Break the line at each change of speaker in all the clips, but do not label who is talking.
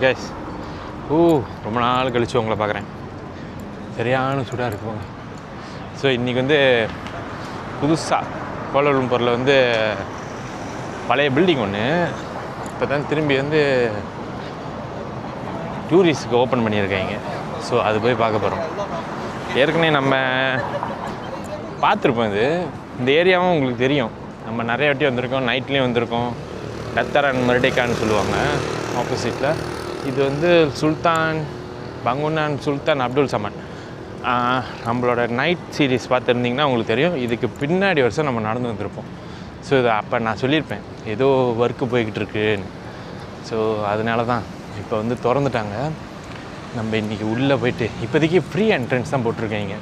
Guys ரொம்ப நாள் கழிச்சு உங்களை பார்க்குறேன். சரியான சூடாக இருக்குங்க. ஸோ இன்றைக்கி வந்து புதுசாக கோலாலம்பூரில் வந்து பழைய பில்டிங் ஒன்று இப்போ தான் திரும்பி வந்து டூரிஸ்ட்டுக்கு ஓப்பன் பண்ணியிருக்காங்க. ஸோ அது போய் பார்க்க போகிறோம். ஏற்கனவே நம்ம பார்த்துருப்போம். இந்த ஏரியாவும் உங்களுக்கு தெரியும். நம்ம நிறைய வாட்டி வந்திருக்கோம். நைட்லேயும் வந்திருக்கோம். டத்தர் அண்ட் மர்டேக்கான்னு சொல்லுவாங்க ஆப்போசிட்டில். இது வந்து சுல்தான் பங்குனான் சுல்தான் அப்துல் சமன். நம்மளோட நைட் சீரீஸ் பார்த்துருந்திங்கன்னா உங்களுக்கு தெரியும். இதுக்கு பின்னாடி வருஷம் நம்ம நடந்து வந்திருப்போம். ஸோ இது அப்போ நான் சொல்லியிருப்பேன் ஏதோ ஒர்க்கு போய்கிட்டு இருக்குன்னு. ஸோ அதனால தான் இப்போ வந்து திறந்துட்டாங்க. நம்ம இன்றைக்கி உள்ளே போய்ட்டு இப்போதைக்கு ஃப்ரீ என்ட்ரன்ஸ் தான் போட்டிருக்கீங்க.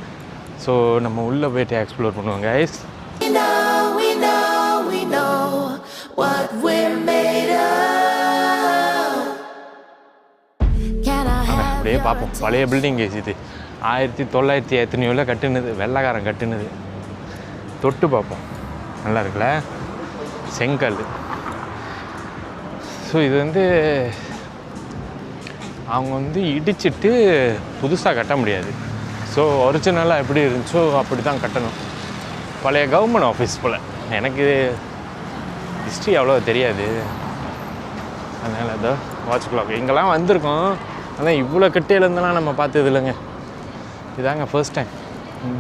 ஸோ நம்ம உள்ளே போய்ட்டு எக்ஸ்ப்ளோர் பண்ணுவோம் கைஸ். அப்படியே பார்ப்போம். பழைய பில்டிங் கேஸ் இது 1900 எத்தனையோவில் கட்டுனது. வெள்ளைக்காரன் கட்டுனது. தொட்டு பார்ப்போம். நல்லா இருக்குல்ல, செங்கல். ஸோ இது வந்து அவங்க வந்து இடிச்சிட்டு புதுசாக கட்ட முடியாது. ஸோ ஒரிஜினலாக எப்படி இருந்துச்சோ அப்படி தான் கட்டணும். பழைய கவர்மெண்ட் ஆஃபீஸ் போல். எனக்கு ஹிஸ்ட்ரி அவ்வளோ தெரியாது. அதனால் ஏதோ வாட்ச் கிளாக் இங்கெல்லாம் வந்திருக்கோம். ஆனால் இவ்வளோ கட்டியிலேருந்தெல்லாம் நம்ம பார்த்தது இல்லைங்க. இதாங்க ஃபர்ஸ்ட் டைம்.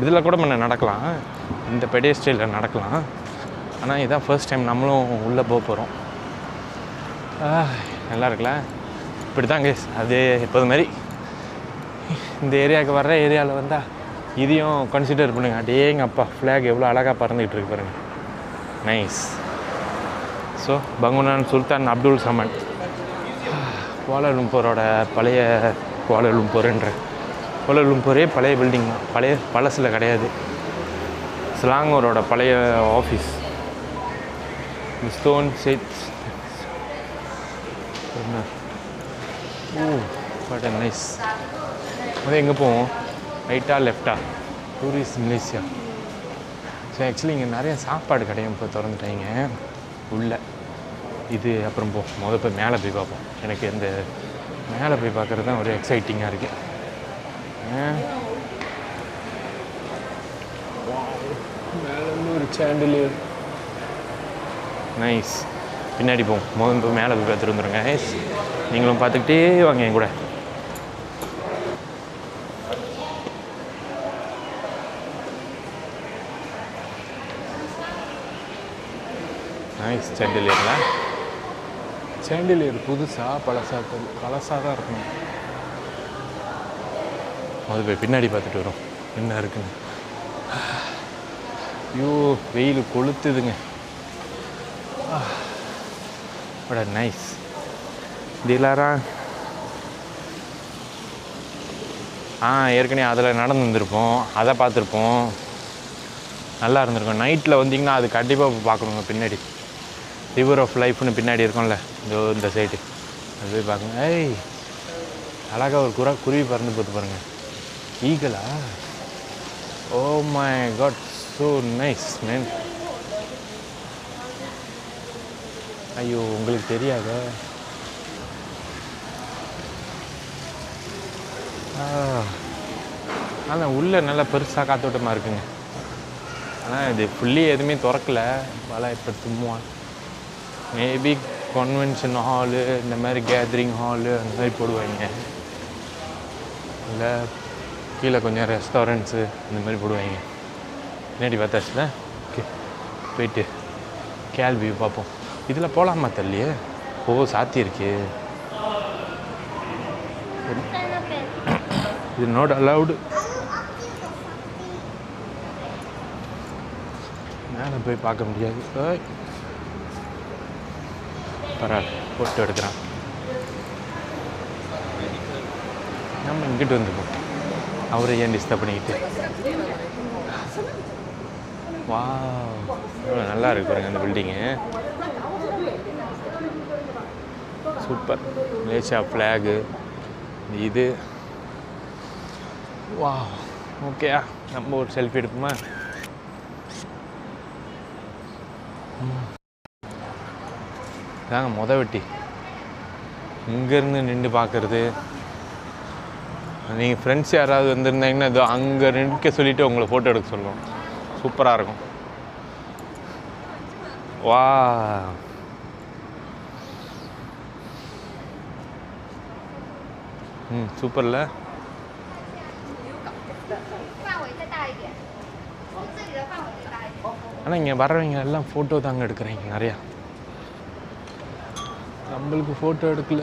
இதில் கூட நம்ம நடக்கலாம், இந்த பெடிஸ்ட்ரியலில் நடக்கலாம். ஆனால் இதுதான் ஃபர்ஸ்ட் டைம் நம்மளும் உள்ளே போக போகிறோம். நல்லா இருக்குல்ல. இப்படி தான் கேஸ் அது எப்போது மாதிரி இந்த ஏரியாவுக்கு வர்ற ஏரியாவில் வந்தால் இதையும் கன்சிடர் பண்ணுங்கள். அப்படியே எங்கள் அப்பா ஃப்ளாக் எவ்வளோ அழகாக பறந்துக்கிட்டு இருக்கு பாருங்கள். நைஸ். ஸோ பங்குனான் சுல்தான் அப்துல் சமன் கோலாலம்பூரோட பழைய கோலாலம்பூர்ன்ற கோலாலம்பூரே பழைய பில்டிங் தான். பழசில் கிடையாது. ஸ்லாங்கூரோட பழைய office. Stone sets. But nice. அது எங்கே போவோம்? ரைட்டா லெஃப்டா? Tourist Malaysia. ஸோ ஆக்சுவலி இங்கே நிறைய சாப்பாடு கடையும் இப்போ திறந்துட்டாங்க உள்ளே. இது அப்புறம் போய் மேலே போய் பார்ப்போம். எனக்கு இந்த மேலே போய் பார்க்குறது தான் ஒரு எக்ஸைட்டிங்காக இருக்குது. மேலே ஒரு சாண்டிலியர். நைஸ். பின்னாடி போவோம். போய் மேலே போய் பார்த்துட்டு வந்துடுங்க. நீங்களும் பார்த்துக்கிட்டே வாங்க என் கூட. நைஸ். சாண்டிலியரில் சாண்டிலியர் புதுசாக பழசாக தான் இருக்கணும். அது போய் பின்னாடி பார்த்துட்டு வரும் என்ன இருக்குன்னு. ஐயோ வெயில் கொளுத்துதுங்க. But nice. டீலரா ஏற்கனவே அதில் நடந்து வந்திருப்போம். அதை பார்த்துருப்போம். நல்லா இருந்திருக்கும். நைட்டில் வந்தீங்கன்னா அது கண்டிப்பாக பார்க்கணுங்க. பின்னாடி ரிவர் ஆஃப் லைஃப்னு பின்னாடி இருக்கும்ல, இந்த சைடு அது போய் பார்க்குங்க. அழகாக ஒரு குருவி பறந்து போட்டு பாருங்கள். ஈகலா? Oh my god, so nice man. ஐயோ உங்களுக்கு தெரியாத. ஆனால் உள்ளே நல்லா பெருசாக காத்தோட்டமாக இருக்குங்க. ஆனால் இது ஃபுல்லி எதுவுமே திறக்கலை. பல இப்போ சும்மா மேபி கன்வென்ஷன் ஹாலு, இந்த மாதிரி கேதரிங் ஹாலு அந்த மாதிரி போடுவாங்க. இல்லை கீழே கொஞ்சம் ரெஸ்டாரண்ட்ஸு இந்த மாதிரி போடுவாங்க. பின்னாடி பார்த்தாச்சுல. ஓகே போயிட்டு கேள்வி பார்ப்போம். இதில் போகலாமா தள்ளியே? சாத்தியிருக்கு. இது நாட் அலவுடு. மேலே போய் பார்க்க முடியாது. பரவாயில்ல, போட்டோ எடுக்கிறான். நம்ம இங்கிட்டு வந்துப்போம். அவரை ஏன் டிஸ்டர்ப் பண்ணிக்கிட்டு. வா நல்லா இருக்கு பாருங்க அந்த பில்டிங்கு. சூப்பர். மலேசியா ஃப்ளாகு இது. வா ஓகேயா, நம்ம ஒரு செல்ஃபி எடுப்போமா? இதாங்க வெட்டி. இங்கேருந்து நின்று பார்க்குறது. நீங்கள் ஃப்ரெண்ட்ஸ் யாராவது வந்திருந்தாங்கன்னா இதோ அங்கே நிற்க சொல்லிவிட்டு உங்களை ஃபோட்டோ எடுக்க சொல்லுவோம். சூப்பராக இருக்கும். வா, சூப்பரில். ஆனால் இங்கே வர்றவங்க எல்லாம் ஃபோட்டோ தாங்க எடுக்கிறீங்க நிறையா. நம்மளுக்கு ஃபோட்டோ எடுக்கல,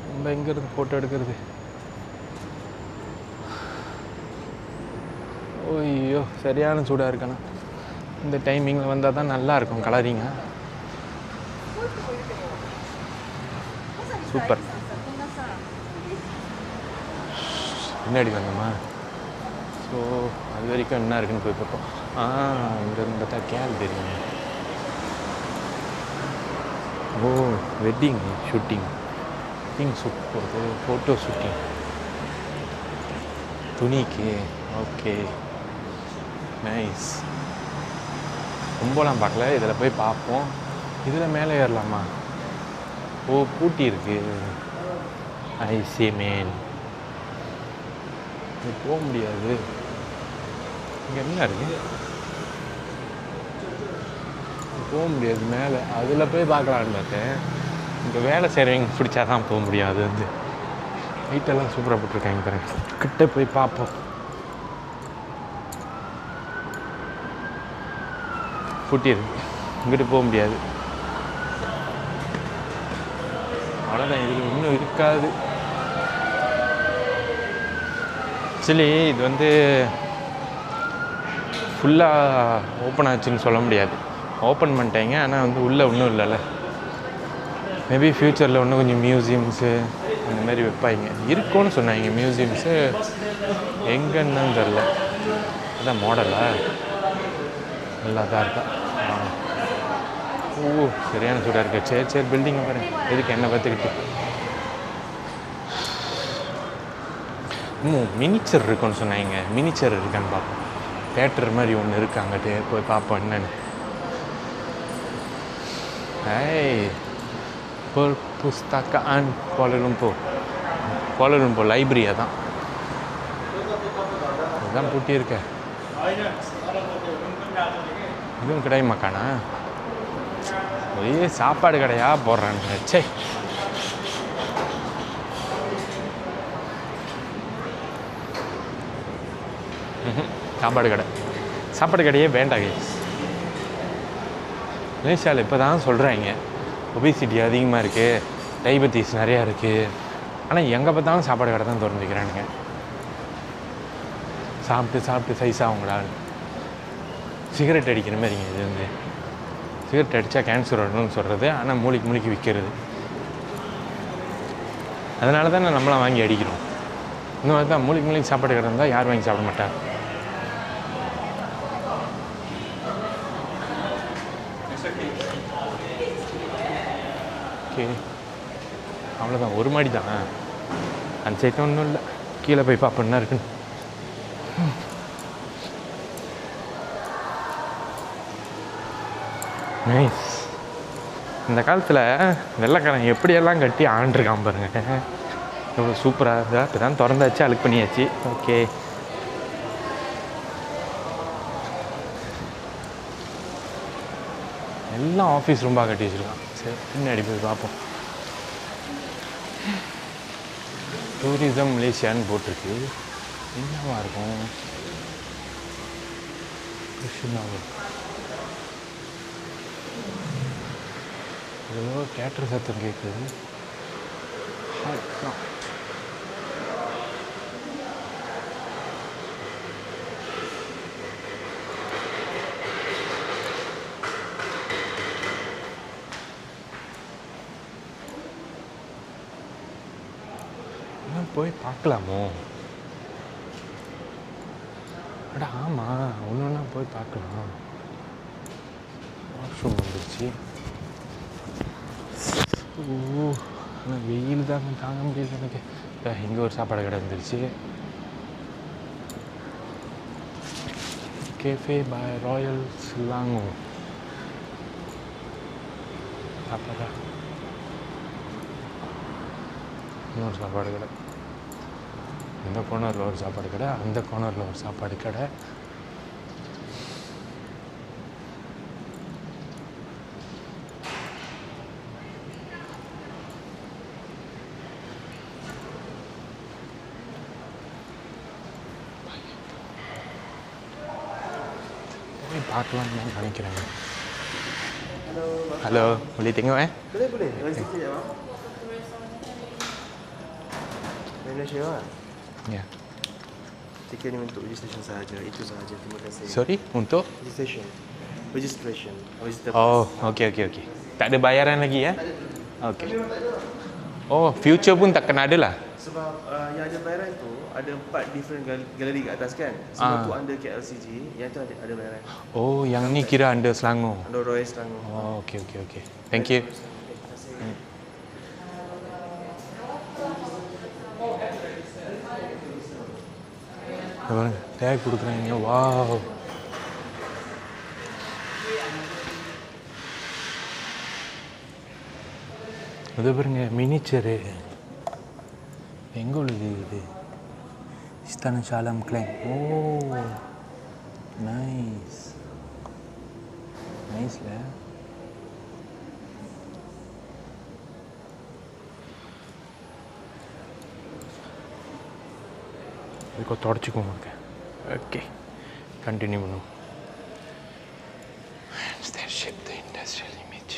நம்ம எங்கேருந்து ஃபோட்டோ எடுக்கிறது? ஐயோ சரியான சூடாக இருக்கணும். இந்த டைமிங்கில் வந்தால் தான் நல்லாயிருக்கும் கலரிங்க. சூப்பர். முன்னாடி வந்தோமா? ஸோ அது வரைக்கும் என்ன இருக்குன்னு போய் பார்ப்போம். இங்கே பார்த்தா கேள் தெரியுங்க. ஓ, வெட்டிங் ஷூட்டிங், ஷூட் போகுது, ஃபோட்டோ ஷூட்டிங் துணிக்கு. Okay, nice. ரொம்பலாம் பார்க்கல, இதில் போய் பார்ப்போம். இதில் மேலே ஏறலாமா? ஓ, பூட்டி இருக்கு. ஐ சி மேன், போக முடியாது. இங்கே என்ன இருக்கு? போக முடியாது மேலே. அதில் போய் பார்க்கலான்னு பார்த்தேன். இங்கே வேலை செய்கிறவங்க பிடிச்சா தான் போக முடியாது. வந்து வீட்டெல்லாம் சூப்பராக போட்டிருக்காங்க பாருங்க. கிட்ட போய் பார்ப்போம். பூட்டி இருக்கு, இங்கிட்டு போக முடியாது. அவ்வளோதான், இதில் இன்னும் இருக்காது. ஆக்சுவலி இது வந்து ஃபுல்லாக ஓப்பன் ஆச்சுன்னு சொல்ல முடியாது. ஓப்பன் பண்ணிட்டாங்க, ஆனால் வந்து உள்ளே ஒன்றும் இல்லைல்ல. மேபி ஃப்யூச்சரில் இன்னும் கொஞ்சம் மியூசியம்ஸு அந்த மாதிரி வைப்பாங்க. இருக்கும்னு சொன்னாங்க மியூசியம்ஸு. எங்கன்னு தெரில. அதான் மாடலா நல்லா தான் இருக்கா. ஓ, சரியான சூடாக இருக்கு. சரி சரி, பில்டிங்கை பாருங்க. எதுக்கு என்ன பார்த்துக்கிட்டு? மினிச்சர் இருக்குன்னு சொன்னாங்க. மினிச்சர் இருக்கான்னு பார்ப்போம். தேட்டர் மாதிரி ஒன்று இருக்கு, அங்கிட்டு போய் பார்ப்போம் என்னன்னு. புஸ்தகான் Kuala Lumpur லைப்ரரி. அதான் அதுதான் பூட்டி இருக்க. இதுவும் கிடையாது மக்கானா? ஒரே சாப்பாடு கடையா போடுறாங்க. சே, சாப்பாடு கடையே வேண்டாங்க. மலேசியாவில் இப்போ தான் சொல்கிறாங்க ஒபிசிட்டி அதிகமாக இருக்குது, டைபெட்டிஸ் நிறையா இருக்குது. ஆனால் எங்கே பார்த்தாலும் சாப்பாடு கடை தான் திறந்து வைக்கிறானுங்க. சாப்பிட்டு சைஸ் ஆகுங்களா? சிகரெட் அடிக்கிற மாதிரிங்க இது. வந்து சிகரெட் அடித்தா கேன்சர் வரணும்னு சொல்கிறது, ஆனால் மூளைக்கு விற்கிறது. அதனால தான் நம்மளாம் வாங்கி அடிக்கிறோம். இந்த மாதிரி தான் மூளைக்கு சாப்பாடு கடை இருந்தால் யார் வாங்கி சாப்பிட மாட்டாங்க. ஓகே, அவ்வளோதான். ஒரு மாடி தான். அந்த சைட்டும் ஒன்றும் இல்லை. கீழே போய் பார்ப்போன்னா இருக்குன்னு. நைஸ். இந்த காலத்தில் வெள்ளைக்காரன் எப்படியெல்லாம் கட்டி ஆண்டிருக்கான் பாருங்க. எவ்வளோ சூப்பராக இருந்தால். இப்போ தான் திறந்தாச்சு, அழுக்கு பண்ணியாச்சு. ஓகே, எல்லாம் ஆஃபீஸ் ரூம்பாக கட்டி வச்சுருக்கான். சரி, பின்னாடி போய் பார்ப்போம். டூரிசம் மலேசியான்னு போட்டிருக்கு. என்னவா இருக்கும்? கிருஷ்ணாவூர். ஏதோ தேட்டர் சத்தம் கேட்குது. போய் பார்க்கலாமோ? அட ஆமாம், ஒன்று ஒன்றா போய் பார்க்கலாம். வாஷ்ரூம் வந்துருச்சு. ஓ, ஆனால் வெயில் தாங்க தாங்க முடியல எனக்கு. இங்கே ஒரு சாப்பாடு கடை வந்துருச்சு. Cafe by Royal Selangor. சாப்பாடா இன்னொரு சாப்பாடு கடை. இந்த கோனரில் ஒரு சாப்பாடு கடை, அந்த கோனரில் ஒரு சாப்பாடு கடை. போய் பார்க்கலாம்னு நினைக்கிறேங்க. Halo, boleh tengok
Boleh. Rezeki sekejap, Mak. Malaysia, Mak.
Ya.
Tiket ni untuk registration sahaja. Itu sahaja. Terima kasih.
Sorry, untuk?
Registration. Visitor
Oh,
pass.
okey. Tak ada bayaran lagi ya? Okey. Oh, future pun takkan ada lah.
Sebab yang ada bayaran tu ada 4 different galeri kat atas kan. Semua tu under KLCG. Yang tu ada bayaran.
Oh, yang ni kira under Selangor.
Under Royal Selangor.
Oh, okey. Thank you.
Terima kasih.
Take கொடுக்குறாங்க. Wow, இது பாருங்க மினிச்சரு. எங்கே உள்ளது இது? Istana Shalam Klang. Oh, nice. Niceல. இதுக்கு தொடச்சிக்கோங்க. Okay, continue பண்ணுவோம். Ship the industrial image.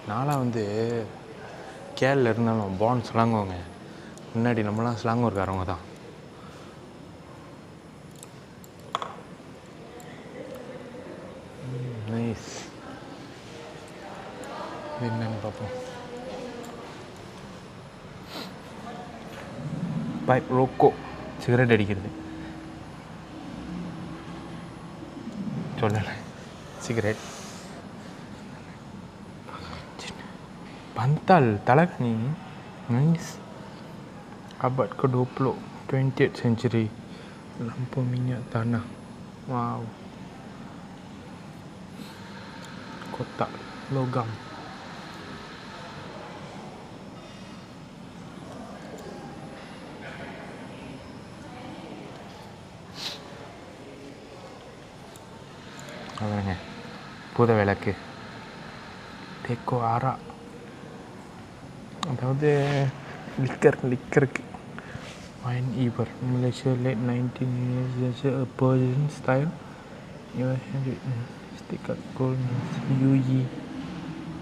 நான்லாம் வந்து கேரளில் இருந்தாலும் பான் ஸ்லாங்கோங்க. முன்னாடி நம்மளாம் ஸ்லாங்கூர்காரவங்க தான். நைஸ். இது என்னன்னு பார்ப்போம். பைப் ரோக்கோ, சிகரெட் அடிக்கிறது. சொல்லலை, cigarette. Bantal, Talakani. Nice. Abad ke-20, 20th century. Lampu minyak tanah. Wow. Kotak logam. பாருங்க, பூத விளக்கு. டேக்கோ ஆரா, அதாவது லிக்கருக்கு. Wine Eber, Malaysia late 1900s, a Persian style. You have it, sticker gold, UE,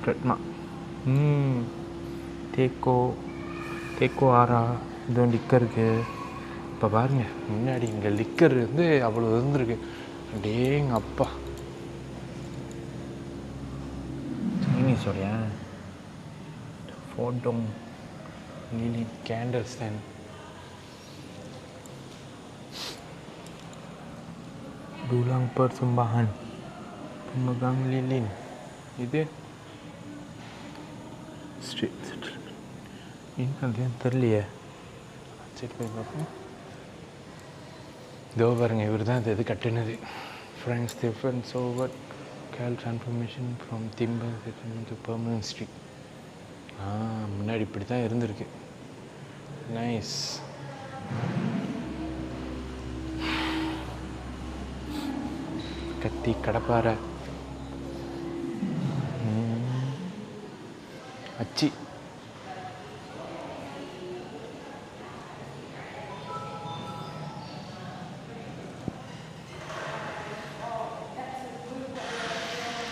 trademark. Taco ஆரா, இதுவும் லிக்கருக்கு. இப்போ பாருங்க, முன்னாடி இங்கே லிக்கர் வந்து அவ்வளோ இருந்திருக்கு. டேங்க அப்பா, சைனீஸோடைய ஃபோட்டோங் lily candle stand. Dulang persembahan pemegang lilin. Itu street. Ini kalian terlihat. Cek apa? இதோ பாருங்க, இவர் தான் இது கட்டினது. Frank Stephen Soward Cal transformation from timber settlement to permanent street. முன்னாடி இப்படி தான் இருந்திருக்கு. நைஸ். கத்தி, கடப்பாரை, அச்சி.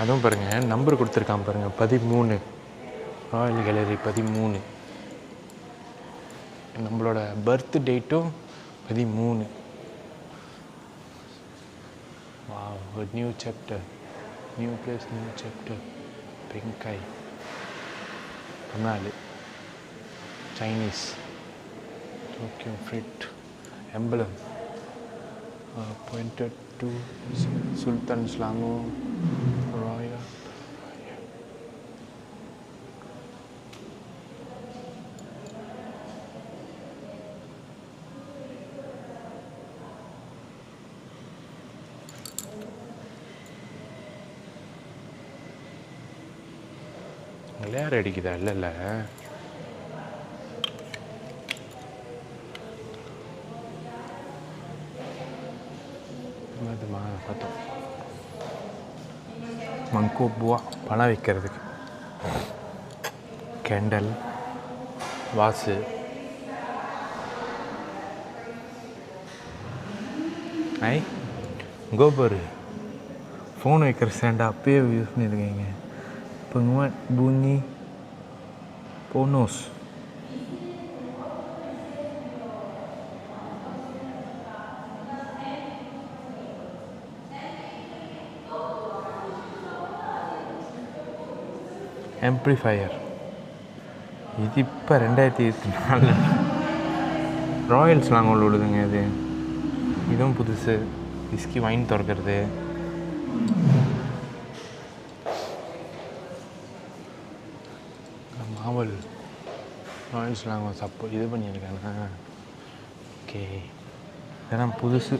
அதுவும் பாருங்கள், நம்பர் கொடுத்துருக்கான் பாருங்கள், 13. Royal gallery 13. நம்மளோட பர்த் டேட்டும் 13. Wow, a new chapter. New place, new chapter. Penkai. Tamil. Chinese. Tokyo Freight. Emblem. Pointed to Sultan Selangor Royal. கிளியார் அடிக்குதா? இல்லை பார்த்தோம். மங்கோபுவா பணம் வைக்கிறதுக்கு, கேண்டல், வாசு, ஐ கோபர் ஃபோன் வைக்கிற ஸ்டாண்டை அப்பயே யூஸ் பண்ணியிருக்கீங்க. penguat bunyi ponos. ஆம்ப்ளிஃபையர் இது இப்போ 2024 ராயல்ஸ்லாம் அங்கே உள்ளதுங்க. இது இதுவும் புதுசு. விஸ்கி வைன் திறக்கிறது. மாவல் ராயல்ஸ்லாம் அங்கே இது பண்ணியிருக்காங்க. ஓகே, இதெல்லாம் புதுசு.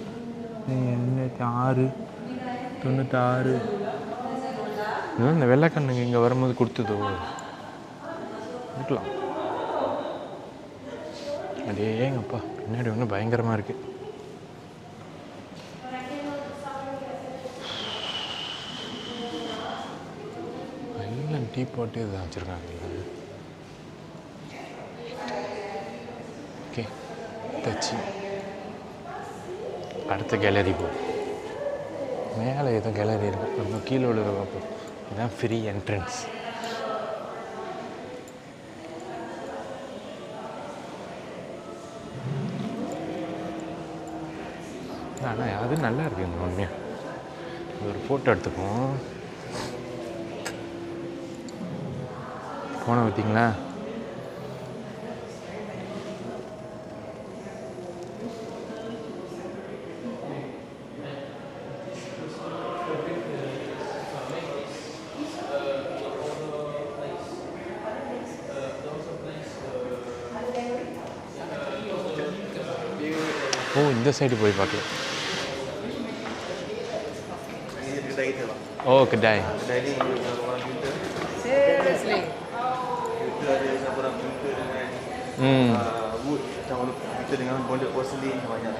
96 இதுதான் இந்த வெள்ளைக்கண்ணுங்க இங்கே வரும்போது கொடுத்ததோ இருக்கலாம். அதேங்கப்பா பின்னாடி ஒன்று பயங்கரமாக இருக்குது. எல்லாம் டீ போட்டு இதான் வச்சுருக்காங்க. ஓகே, தச்சு அடுத்த கேலரி போ. மேலே ஏதோ கேலரி இருக்குது, ரொம்ப கீழே உள்ள பார்ப்போம். இதுதான் ஃப்ரீ என்ட்ரன்ஸ். ஆனால் அது நல்லா இருக்குது. இந்த உண்மையாக ஒரு ஃபோட்டோ எடுத்துப்போம். போன பார்த்தீங்களா? ஓ, இந்த சைடு போய் பார்க்கலாம்.
Kedai kita lah.
Oh, kedai.
Kedai ni orang filter.
Seriously?
Filter ada orang filter dengan wood. Macam orang filter dengan bonded porcelain banyak.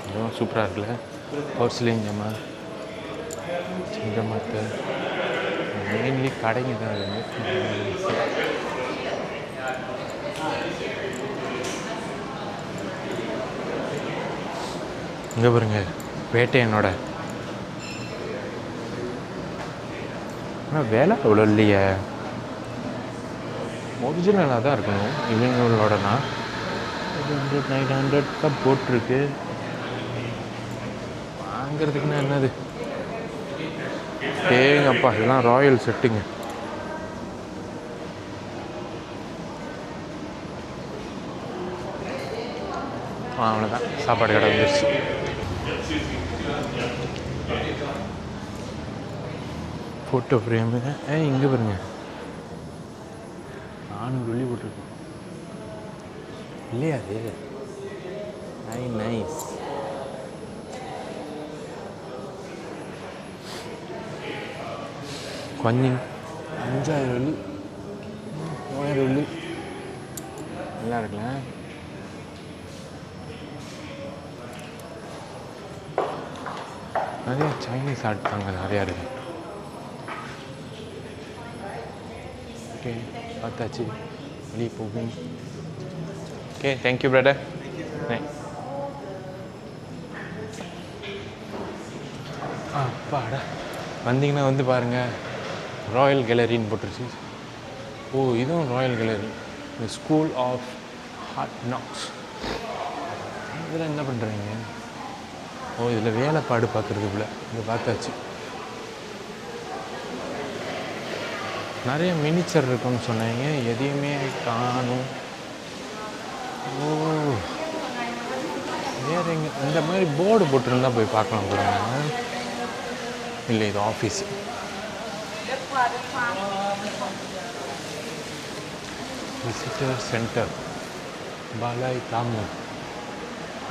இதுவும் சூப்பராக இருக்குல்ல. போர்சிலின் ஜமா சிங்கமாத்த மெயின்லி கடைங்க தான் அது. இங்கே பாருங்க, வேட்டையனோட. ஆனால் வேலை அவ்வளோ இல்லையே, ஒரிஜினலாக தான் இருக்கணும். இவங்களோடனா 800 900 தான் போட்டிருக்கு. வாங்கிறதுக்குன்னா என்னது? ஏங்கப்பா, இதெல்லாம் ராயல் செட்டுங்க. அவ்வளோதான், சாப்பாடு கடை வந்துருச்சு. ஃபோட்டோ ஃப்ரேமு இங்கே பாருங்க, 400 வெள்ளி போட்டிருக்கு இல்லையா? அது நைஸ். கொஞ்சம் 5000 வெள்ளி 3000 வெள்ளி நல்லா இருக்குல்ல. நிறையா சைனீஸ் ஆர்ட் தாங்க நிறையா இருக்குது. ஓகே, பார்த்தாச்சு, வெளியே போகும். Okay, thank you brother. அப்பாடா, வந்தீங்கன்னா வந்து பாருங்கள், ராயல் கேலரின்னு போட்டுருச்சு. ஓ, இதுவும் royal gallery, the school of hard knocks. இதில் என்ன பண்ணுறீங்க? ஓ, இதில் வேலைப்பாடு பார்க்குறதுக்குள்ள இங்கே பார்த்தாச்சு. நிறைய மினிச்சர் இருக்குன்னு சொன்னாங்க, எதையுமே காணும். ஓ, வேறு எங்கே இந்த மாதிரி போர்டு போட்டிருந்தா போய் பார்க்கலாம் போகிறாங்க. இல்லை, இது office. Visitor centre Balai Tamu.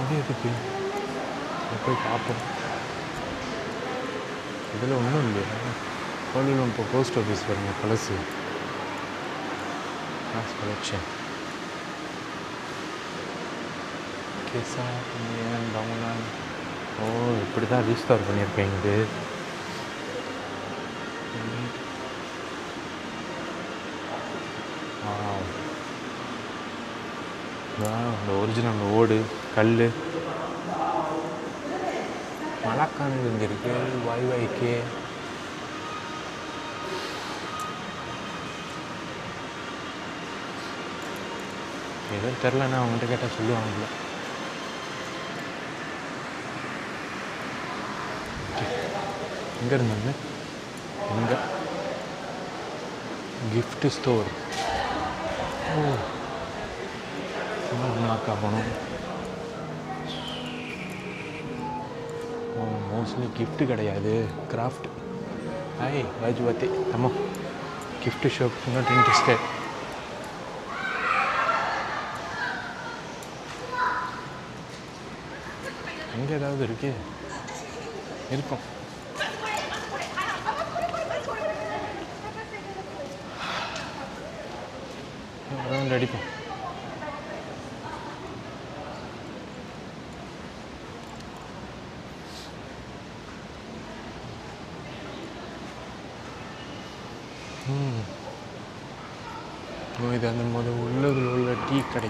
இது எதுக்கு? போய் பார்ப்போம். இதில் ஒன்றும் இல்லையா? கோலாலம்பூர் போஸ்ட் ஆஃபீஸ் பாருங்க பழசு. Mass collection. கேசா பங்குனான். ஓ இப்படி தான் ரீஸ்டார் பண்ணியிருக்கேன் இது. இந்த ஒரிஜினல் ஓடு கல் மலாக்கானது இங்கே இருக்குது. YYK எதுவும் தெரிலன்னா அவங்ககிட்ட கேட்டால் சொல்லுவாங்கல்ல. எங்கே இருந்தாங்க? எங்கே கிஃப்ட் ஸ்டோர். ஓ நாக்கா போகணும். மோஸ்ட்லி கிஃப்ட்டு கிடையாது, கிராஃப்ட். ஹாய் வாஜ்வாத்தி அம்மா. Gift shop not interested. அங்கே ஏதாவது இருக்கு இருக்கும். ரவுண்ட் அடிப்போம். இது அந்த உள்ளதில் உள்ள டீ கடை.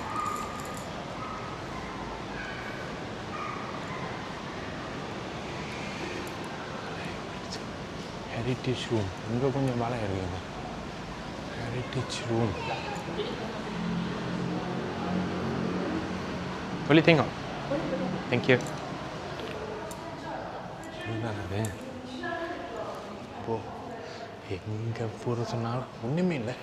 Heritage room. இங்கே கொஞ்சம் வேலை இருக்குங்க. Heritage room. சொல்லித்தீங்க. தேங்க்யூ. இதுதான் அது. ஓ எங்கே போகிற சொன்னாலும் ஒன்றுமே இல்லை.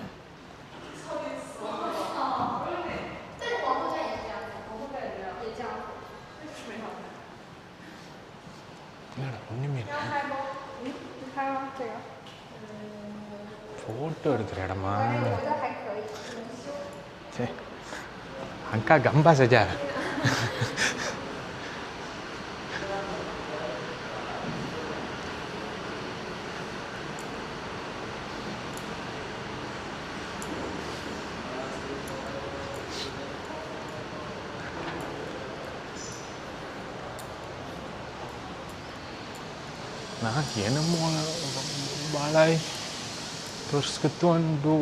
இல்லைடா ஒன்றுமே இல்லை. ஃபோட்டோ எடுக்கிற இடமா? சரி அக்கா கம்பா சஜா. நான் என்னமோ பாலாய் terus ketuan do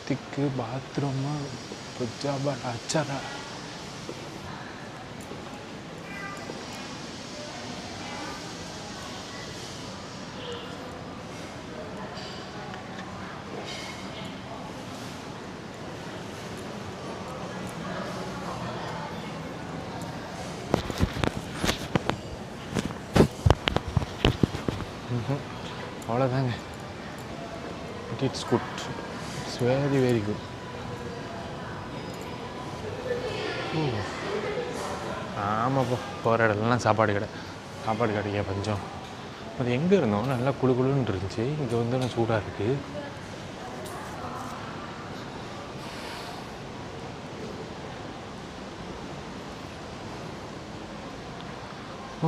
tiga bathroom pejabat acara. அவ்வளோதாங்க. It's good. It's very very good. ஆமாப்பா போகிற இடத்துலலாம் சாப்பாடு கிடைக்க பஞ்சம். அது எங்கே இருந்தோம் நல்லா குழு குழுன்னு இருந்துச்சு. இங்கே வந்து சூடாக இருக்குது.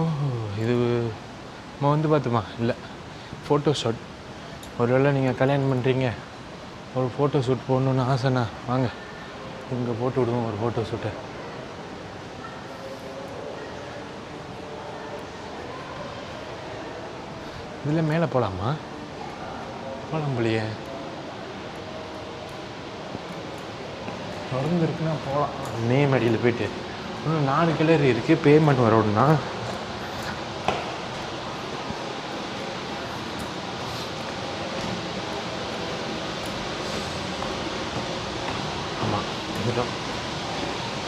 ஓஹோ இது நம்ம வந்து பார்த்துமா இல்லை ஃபோட்டோ ஷூட். ஒருவேளை நீங்கள் கல்யாணம் பண்ணுறீங்க, ஒரு ஃபோட்டோ ஷூட் போடணுன்னு ஆசைண்ணா வாங்க இங்கே போட்டு விடுவோம் ஒரு ஃபோட்டோ ஷூட்டை. இதில் மேலே போகலாமா? போகலாம் போலியே. திறந்துருக்குன்னா போகலாம். நேம் அடியில் போய்ட்டு இன்னும் 4 கிலர் இருக்குது. பேமெண்ட் வரணும்னா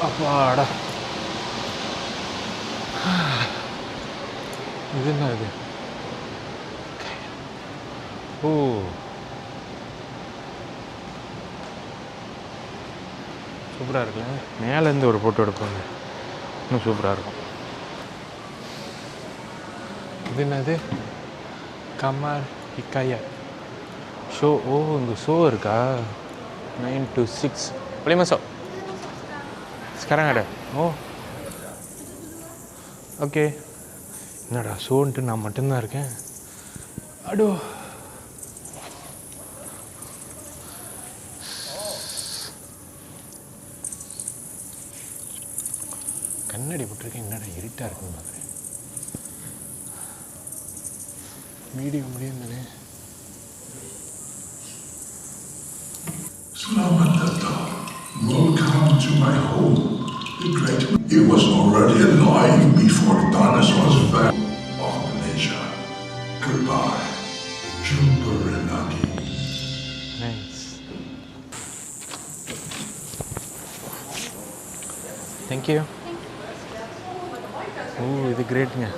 அப்பாடா. இது என்ன இது? ஓ சூப்பராக இருக்குல்ல. மேலேருந்து ஒரு ஃபோட்டோ எடுப்பாங்க, இன்னும் சூப்பராக இருக்கும். இது என்னது? கமார் ஹிக்காயா ஷோ. ஓ இங்கே ஷோ இருக்கா? 9 to 6 boleh masuk sekarang ada. Oh okay. என்னடா ஷோன்ட்டு நான் மட்டும்தான் இருக்கேன். அடோ கண்ணாடி போட்டிருக்கேன். என்னடா இருட்டாக இருக்குன்னு பார்க்குறேன். வீடியோ முடியும் தானே.
Selamat datang. Welcome to my home. The great. It was already alive before dinosaurs were of Malaysia. Goodbye. Jumpa lagi.
Nice. Thank you. Oh, இது கிரேட்டுங்க.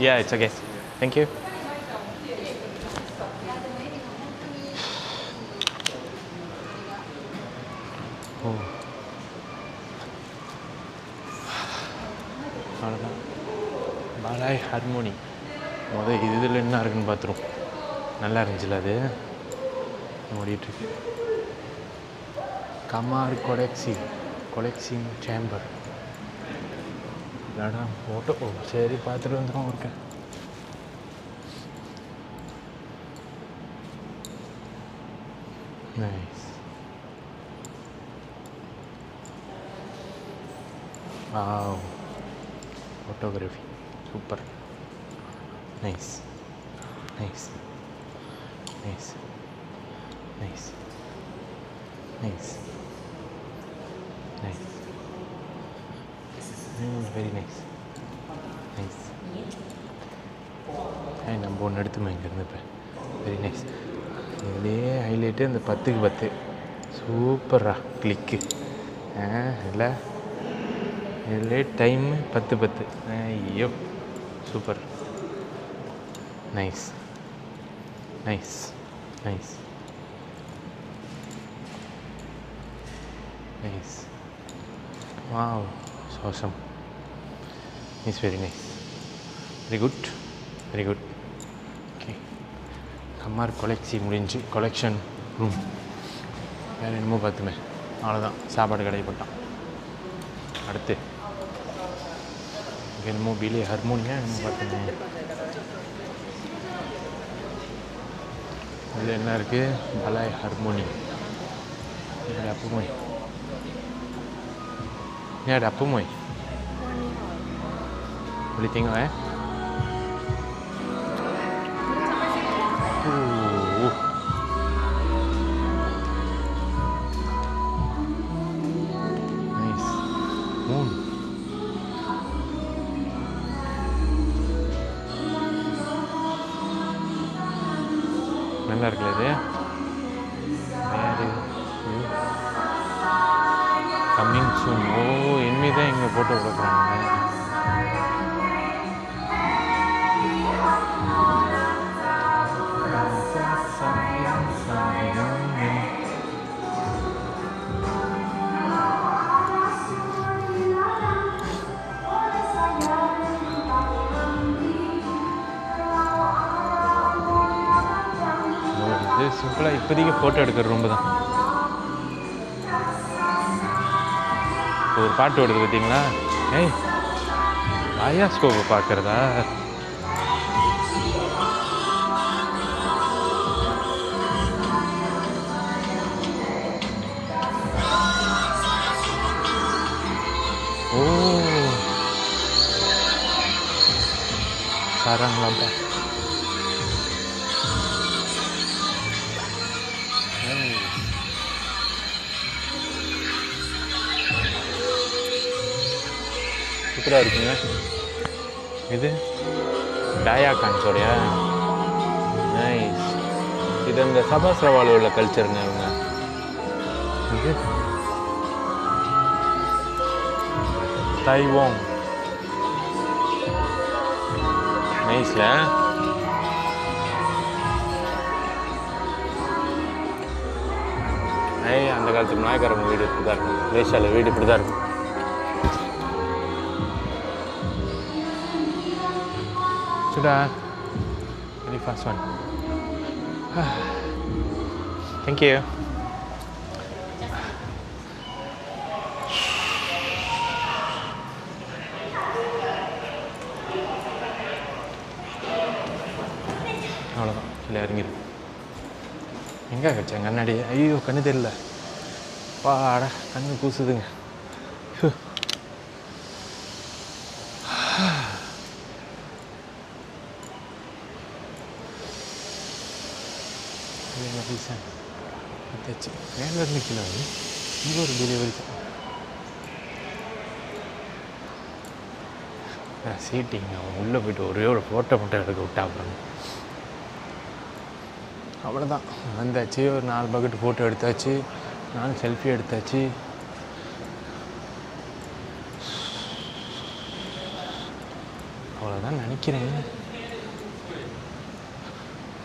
Yeah, it's okay. Thank you. Oh. அவ்வளோதான். பாலாய் harmony இதில் என்ன இருக்குன்னு பார்த்துருவோம். நல்லா இருந்துச்சுல அது. ஓடிட்டுருக்கு. கமார் கொலெக்சிங் சேம்பர். இல்லைடா ஃபோட்டோ. ஓ சரி, பார்த்துட்டு வந்துடும். Okay. Nice. Wow, photography super. Nice nice nice nice nice nice. Very nice nice. நம்ம ஒன்று எடுத்துமே இங்கேருந்து. இப்போ வெரி நைஸ். இதுலேயே ஹைலைட்டு அந்த 10க்கு 10 சூப்பரா கிளிக்கு. இல்லை இதுலேயே டைமு 10:10. ஐயோ super. Nice nice nice nice. Wow, awesome. It's very nice. Very good. Very good. Okay. கம்மார் முடிஞ்சு கொலெக்ஷன் ரூம். வேறு என்னமோ பார்த்துமே. அவ்வளோதான், சாப்பாடு கடை போட்டான். அடுத்து என்னமோ பிலே ஹார்மோனியா என்னமோ பார்த்துமே. இதில் என்ன இருக்குது? பலாய் harmony. Ada apa Moy? Ini ada apa Moy? Boleh tengok Nice. Moon. நல்லா இருக்குல்ல இது? வேறு கம்மிங் சூன். ஓ, இனிமே தான் இங்கே போட்டோ கொடுக்குறாங்க. இது சிம்பிளாக இப்போதைக்கு ஃபோட்டோ எடுக்கிற ரொம்ப தான். ஒரு பாட்டு ஓடுது பார்த்தீங்களா? ஏய், பயாஸ்கோப்பை பார்க்குறதா? ஓ, sarang lampa. சூப்பராக இருக்குங்க. இது டாயா கான்ஸோடைய நைஸ். இது அந்த சபாஸ்ரவாவில் உள்ள கல்ச்சருங்க இவங்க. இது தைவாங். நைஸ்ல. அந்த காலத்து நாயக்காரங்க வீடு இப்படி தான் இருக்கும். மலேசியாவில் வீடு இப்படி தான் இருக்கும். Sudah. Very fast one. Thank you. இறங்கிடும். எங்கே வச்சேன் கண்ணாடி? ஐயோ கண்ணு தெரியல. பாடா கண்ணு கூசுதுங்க. மேலே இருந்து கீழே இங்கே ஒரு டெலிவரி சீட்டிங். அவன் உள்ளே போய்ட்டு ஒரே ஒரு ஃபோட்டோ மட்டும் எடுக்க விட்டா அப்புறம் அவ்வளோதான். வந்தாச்சு, ஒரு 4 பக்கெட் ஃபோட்டோ எடுத்தாச்சு, 4 செல்ஃபி எடுத்தாச்சு. அவ்வளோதான் நினைக்கிறேன்.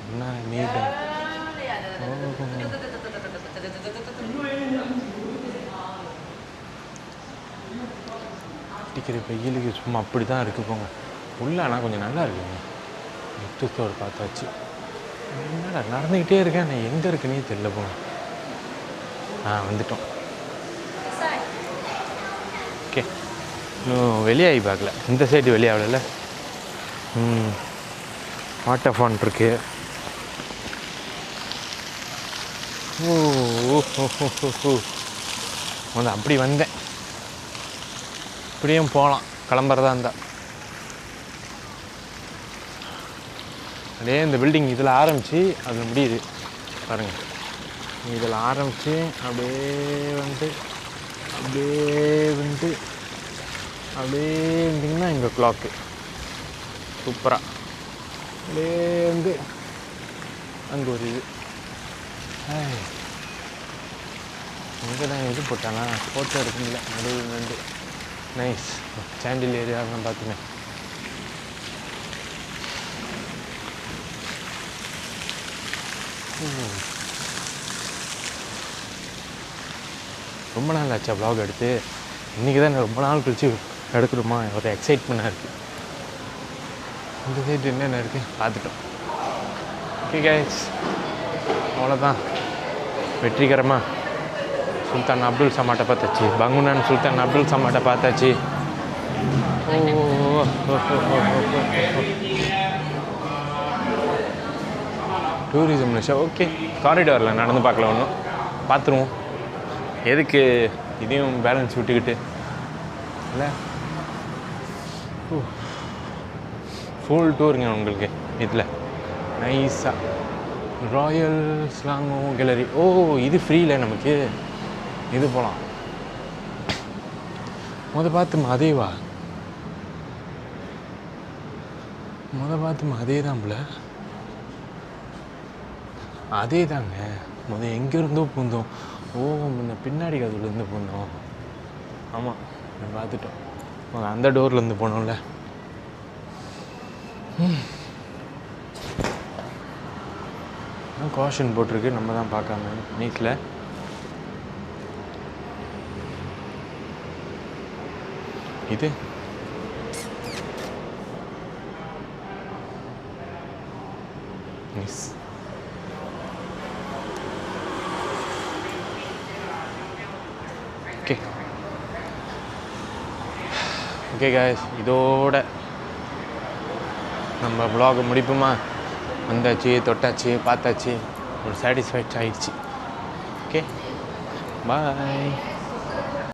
என்ன நீட் அடிக்கிற வெயிலுக்கு சும்மா அப்படி தான் இருக்குது போங்க. உள்ளே ஆனால் கொஞ்சம் நல்லா இருக்குங்க. நெக்ஸ்ட் ஸ்டோர் பார்த்தாச்சு. என்னடா நடந்துக்கிட்டே இருக்கேன், நான் எங்கே இருக்குன்னே தெரியல போங்க. வந்துட்டோம். ஓகே, இன்னும் வெளியாகி பார்க்கல. இந்த சைடு வெளியாகல. வாட்டர் ஃபான் இருக்கு. வந்து அப்படி வந்தேன். இப்படியும் போகலாம் கிளம்புறதா இருந்தால். அப்படியே இந்த பில்டிங் இதில் ஆரம்பித்து அது முடியுது பாருங்கள். இதில் ஆரம்பித்து அப்படியே வந்துட்டு அப்படியே இருந்திங்கன்னா எங்கள் கிளாக்கு சூப்பராக அப்படியே வந்து அங்கே ஒரு இது இங்கே தான் இது போட்டானா ஃபோட்டோ இருக்குங்களா நடுவில் வந்து நைஸ் சாண்டில் ஏரியாலாம் பார்த்துமே. ரொம்ப நாள் ஆச்சா வ்ளாக் எடுத்து. இன்றைக்கி தான் ரொம்ப நாள் கழிச்சு எடுக்கணுமா ஒரு எக்ஸைட்மெண்ட்டாக இருக்குது. இந்த சைடு என்னென்ன இருக்குது பார்த்துட்டோம். ஓகே கைஸ், அவ்வளோதான். வெற்றிகரமாக சுல்தான் அப்துல் சமாட்டை பார்த்தாச்சு. பங்குனான் சுல்தான் அப்துல் சமாட்டை பார்த்தாச்சு. Tourism Nisha okay. காரிடாரில் நடந்து பார்க்கல ஒன்றும் பார்த்துருவோம். எதுக்கு இதையும் பேலன்ஸ் விட்டுக்கிட்டு இல்லை. ஃபுல் டூருங்க உங்களுக்கு இதில் நைஸாக. Royal Selangor gallery. இது ஃப்ரீயில் நமக்கு இது போகலாம். பார்த்துமா அதேவா பார்த்துமா அதே தான் போல. அதே தாங்க எங்கேருந்தோ பூந்தோம். முன்ன பின்னாடி அதுலேருந்து பூந்தோம். ஆமாம் பார்த்துட்டோம். அந்த டோர்லேருந்து போனோம்ல. காஷன் போட்டிருக்கு, நம்ம தான் பார்க்காம நீட்டில். இது மிஸ் ஓகே காய்ஸ், இதோட நம்ம vlog முடிப்போமா? வந்தாச்சு, தொட்டாச்சு, பார்த்தாச்சு, ஒரு சாட்டிஸ்ஃபைட் ஆகிடுச்சு. Okay bye.